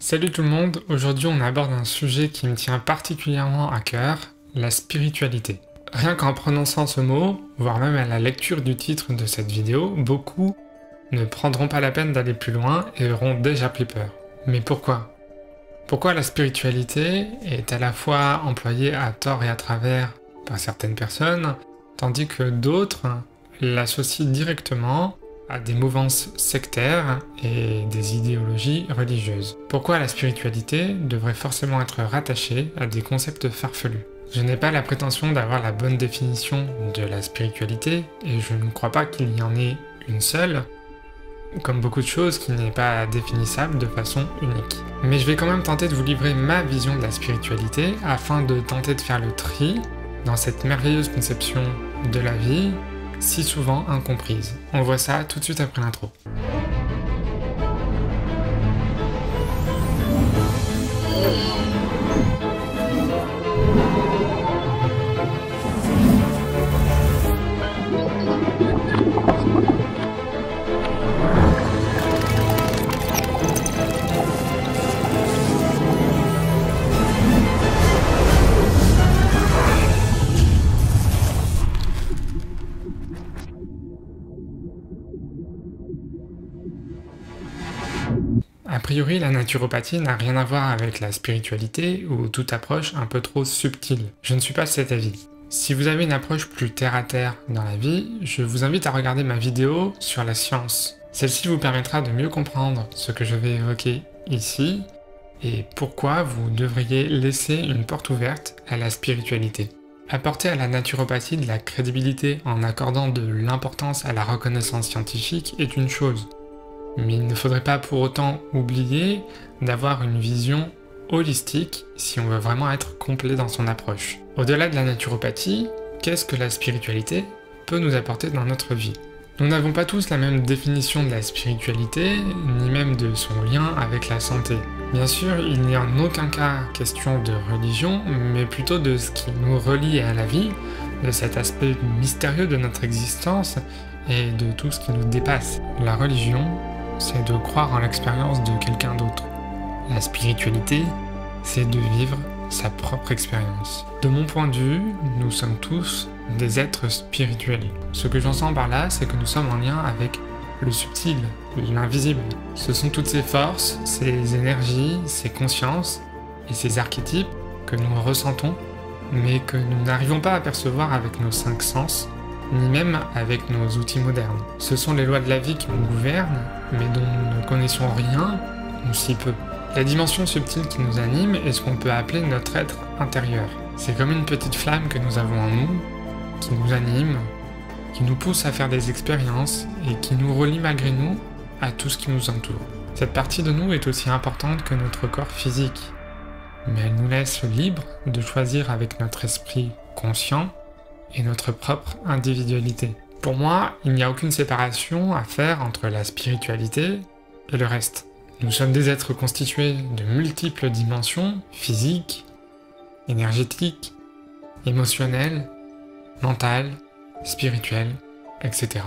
Salut tout le monde, aujourd'hui on aborde un sujet qui me tient particulièrement à cœur, la spiritualité. Rien qu'en prononçant ce mot, voire même à la lecture du titre de cette vidéo, beaucoup ne prendront pas la peine d'aller plus loin et auront déjà pris peur. Mais pourquoi? Pourquoi la spiritualité est à la fois employée à tort et à travers par certaines personnes, tandis que d'autres l'associent directement à des mouvances sectaires et des idéologies religieuses? Pourquoi la spiritualité devrait forcément être rattachée à des concepts farfelus? Je n'ai pas la prétention d'avoir la bonne définition de la spiritualité, et je ne crois pas qu'il y en ait une seule, comme beaucoup de choses qui n'est pas définissable de façon unique. Mais je vais quand même tenter de vous livrer ma vision de la spiritualité afin de tenter de faire le tri dans cette merveilleuse conception de la vie, si souvent incomprise. On voit ça tout de suite après l'intro. A priori, la naturopathie n'a rien à voir avec la spiritualité ou toute approche un peu trop subtile. Je ne suis pas de cet avis. Si vous avez une approche plus terre-à-terre dans la vie, je vous invite à regarder ma vidéo sur la science. Celle-ci vous permettra de mieux comprendre ce que je vais évoquer ici et pourquoi vous devriez laisser une porte ouverte à la spiritualité. Apporter à la naturopathie de la crédibilité en accordant de l'importance à la reconnaissance scientifique est une chose. Mais il ne faudrait pas pour autant oublier d'avoir une vision holistique si on veut vraiment être complet dans son approche. Au-delà de la naturopathie, qu'est-ce que la spiritualité peut nous apporter dans notre vie? Nous n'avons pas tous la même définition de la spiritualité, ni même de son lien avec la santé. Bien sûr, il n'y a en aucun cas question de religion, mais plutôt de ce qui nous relie à la vie, de cet aspect mystérieux de notre existence et de tout ce qui nous dépasse. La religion, c'est de croire en l'expérience de quelqu'un d'autre. La spiritualité, c'est de vivre sa propre expérience. De mon point de vue, nous sommes tous des êtres spirituels. Ce que j'entends par là, c'est que nous sommes en lien avec le subtil, l'invisible. Ce sont toutes ces forces, ces énergies, ces consciences et ces archétypes que nous ressentons, mais que nous n'arrivons pas à percevoir avec nos 5 sens, ni même avec nos outils modernes. Ce sont les lois de la vie qui nous gouvernent, mais dont nous ne connaissons rien, ou si peu. La dimension subtile qui nous anime est ce qu'on peut appeler notre être intérieur. C'est comme une petite flamme que nous avons en nous, qui nous anime, qui nous pousse à faire des expériences, et qui nous relie malgré nous à tout ce qui nous entoure. Cette partie de nous est aussi importante que notre corps physique, mais elle nous laisse libre de choisir avec notre esprit conscient et notre propre individualité. Pour moi, il n'y a aucune séparation à faire entre la spiritualité et le reste. Nous sommes des êtres constitués de multiples dimensions, physiques, énergétiques, émotionnelles, mentales, spirituelles, etc.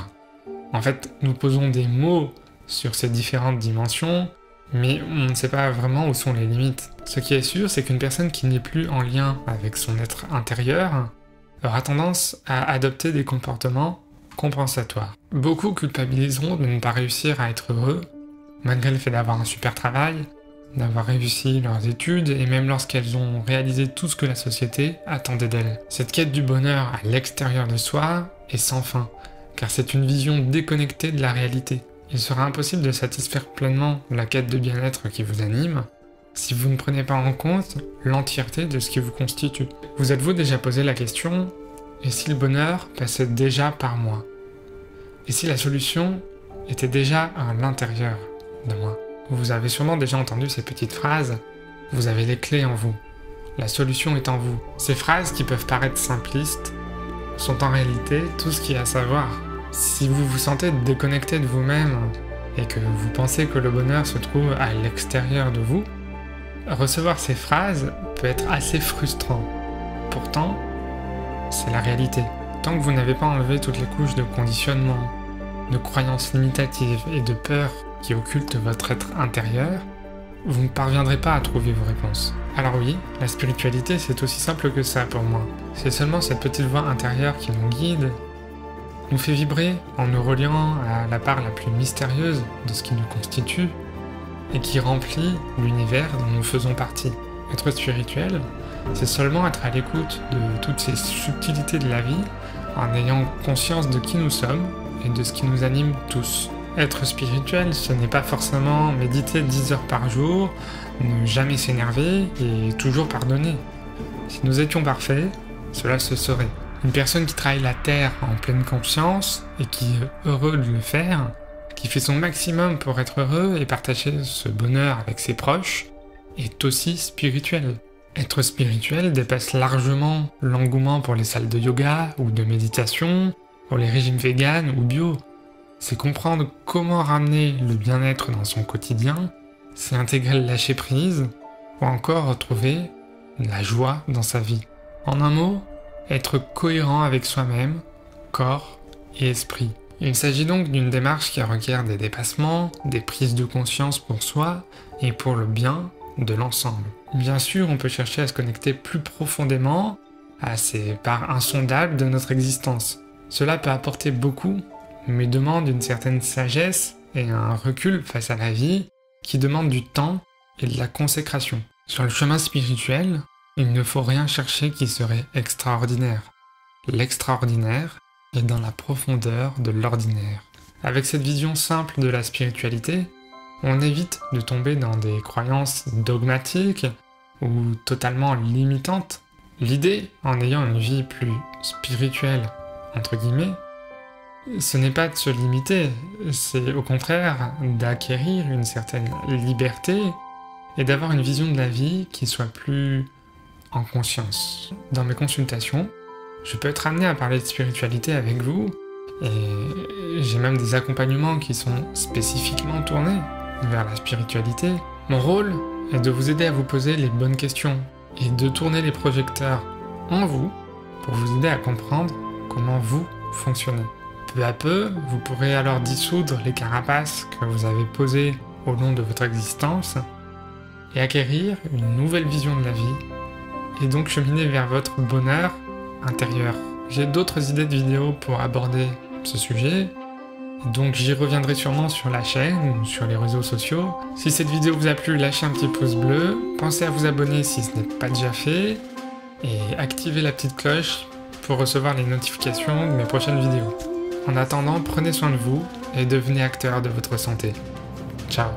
En fait, nous posons des mots sur ces différentes dimensions, mais on ne sait pas vraiment où sont les limites. Ce qui est sûr, c'est qu'une personne qui n'est plus en lien avec son être intérieur aura tendance à adopter des comportements compensatoires. Beaucoup culpabiliseront de ne pas réussir à être heureux, malgré le fait d'avoir un super travail, d'avoir réussi leurs études, et même lorsqu'elles ont réalisé tout ce que la société attendait d'elles. Cette quête du bonheur à l'extérieur de soi est sans fin, car c'est une vision déconnectée de la réalité. Il sera impossible de satisfaire pleinement la quête de bien-être qui vous anime, si vous ne prenez pas en compte l'entièreté de ce qui vous constitue. Vous êtes-vous déjà posé la question, et si le bonheur passait déjà par moi? Et si la solution était déjà à l'intérieur de moi? Vous avez sûrement déjà entendu ces petites phrases, vous avez les clés en vous, la solution est en vous. Ces phrases qui peuvent paraître simplistes sont en réalité tout ce qu'il y a à savoir. Si vous vous sentez déconnecté de vous-même et que vous pensez que le bonheur se trouve à l'extérieur de vous, recevoir ces phrases peut être assez frustrant. Pourtant, c'est la réalité. Tant que vous n'avez pas enlevé toutes les couches de conditionnement, de croyances limitatives et de peurs qui occultent votre être intérieur, vous ne parviendrez pas à trouver vos réponses. Alors oui, la spiritualité c'est aussi simple que ça pour moi. C'est seulement cette petite voix intérieure qui nous guide, nous fait vibrer en nous reliant à la part la plus mystérieuse de ce qui nous constitue et qui remplit l'univers dont nous faisons partie. Être spirituel, c'est seulement être à l'écoute de toutes ces subtilités de la vie en ayant conscience de qui nous sommes et de ce qui nous anime tous. Être spirituel, ce n'est pas forcément méditer 10 heures par jour, ne jamais s'énerver et toujours pardonner. Si nous étions parfaits, cela se saurait. Une personne qui travaille la terre en pleine conscience et qui est heureux de le faire, qui fait son maximum pour être heureux et partager ce bonheur avec ses proches, est aussi spirituel. Être spirituel dépasse largement l'engouement pour les salles de yoga ou de méditation, pour les régimes véganes ou bio. C'est comprendre comment ramener le bien-être dans son quotidien, c'est intégrer le lâcher-prise, ou encore retrouver la joie dans sa vie. En un mot, être cohérent avec soi-même, corps et esprit. Il s'agit donc d'une démarche qui requiert des dépassements, des prises de conscience pour soi et pour le bien de l'ensemble. Bien sûr, on peut chercher à se connecter plus profondément à ces parts insondables de notre existence. Cela peut apporter beaucoup, mais demande une certaine sagesse et un recul face à la vie qui demande du temps et de la consécration. Sur le chemin spirituel, il ne faut rien chercher qui serait extraordinaire. L'extraordinaire est dans la profondeur de l'ordinaire. Avec cette vision simple de la spiritualité, on évite de tomber dans des croyances dogmatiques ou totalement limitantes. L'idée, en ayant une vie plus spirituelle, entre guillemets, ce n'est pas de se limiter, c'est au contraire d'acquérir une certaine liberté et d'avoir une vision de la vie qui soit plus en conscience. Dans mes consultations, je peux être amené à parler de spiritualité avec vous et j'ai même des accompagnements qui sont spécifiquement tournés vers la spiritualité. Mon rôle est de vous aider à vous poser les bonnes questions et de tourner les projecteurs en vous pour vous aider à comprendre comment vous fonctionnez. Peu à peu, vous pourrez alors dissoudre les carapaces que vous avez posées au long de votre existence et acquérir une nouvelle vision de la vie et donc cheminer vers votre bonheur intérieur. J'ai d'autres idées de vidéos pour aborder ce sujet, donc j'y reviendrai sûrement sur la chaîne ou sur les réseaux sociaux. Si cette vidéo vous a plu, lâchez un petit pouce bleu, pensez à vous abonner si ce n'est pas déjà fait, et activez la petite cloche pour recevoir les notifications de mes prochaines vidéos. En attendant, prenez soin de vous et devenez acteur de votre santé. Ciao.